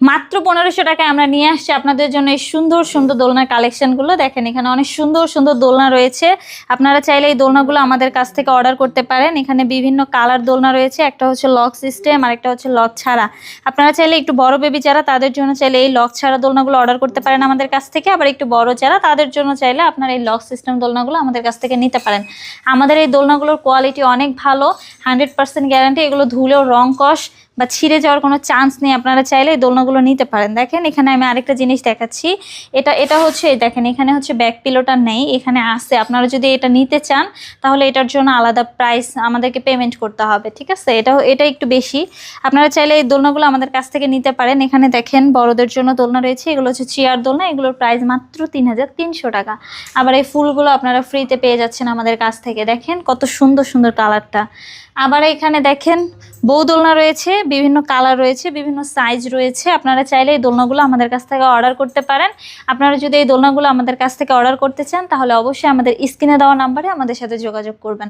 মাত্র 1500 টাকায় আমরা নিয়ে আসছি আপনাদের জন্য এই সুন্দর সুন্দর দোলনার কালেকশনগুলো। দেখেন এখানে অনেক সুন্দর সুন্দর দোলনা রয়েছে, আপনারা চাইলে এই দোলনাগুলো আমাদের কাছ থেকে অর্ডার করতে পারেন। এখানে বিভিন্ন কালার দোলনা রয়েছে, একটা হচ্ছে লক সিস্টেম আর একটা হচ্ছে লক ছাড়া। আপনারা চাইলে একটু বড় বেবি যারা তাদের জন্য চাইলে এই লক ছাড়া দোলনাগুলো অর্ডার করতে পারেন আমাদের কাছ থেকে, আবার একটু বড় যারা তাদের জন্য চাইলে আপনারা এই লক সিস্টেম দোলনাগুলো আমাদের কাছ থেকে নিতে পারেন। আমাদের এই দোলনাগুলোর কোয়ালিটি অনেক ভালো, 100% গ্যারান্টি, এগুলো ধুলেও রং কষ বা ছিঁড়ে যাওয়ার কোনো চান্স নেই। আপনারা চাইলে এই দোলনাগুলো নিতে পারেন। দেখেন এখানে আমি আরেকটা জিনিস দেখাচ্ছি, এটা হচ্ছে দেখেন এখানে হচ্ছে ব্যাক পিলোটা নেই, এখানে আছে। আপনারা যদি এটা নিতে চান তাহলে এটার জন্য আলাদা প্রাইস আমাদেরকে পেমেন্ট করতে হবে, ঠিক আছে? এটা একটু বেশি। আপনারা চাইলে এই দোলনাগুলো আমাদের কাছ থেকে নিতে পারেন। এখানে দেখেন বড়দের জন্য দোলনা রয়েছে, এগুলো হচ্ছে চেয়ার দোলনা, এগুলোর প্রাইস মাত্র 3300 টাকা। আবার এই ফুলগুলো আপনারা ফ্রিতে পেয়ে যাচ্ছেন আমাদের কাছ থেকে। দেখেন কত সুন্দর সুন্দর কালারটা। আবার এখানে দেখেন বউ দোলনা রয়েছে, বিভিন্ন কালার রয়েছে, বিভিন্ন সাইজ রয়েছে। আপনারা চাইলে এই দোলনাগুলো আমাদের কাছ থেকে অর্ডার করতে পারেন। আপনারা যদি এই দোলনাগুলো আমাদের কাছ থেকে অর্ডার করতে চান তাহলে অবশ্যই আমাদের স্ক্রিনে দেওয়া নাম্বারে আমাদের সাথে যোগাযোগ করবেন।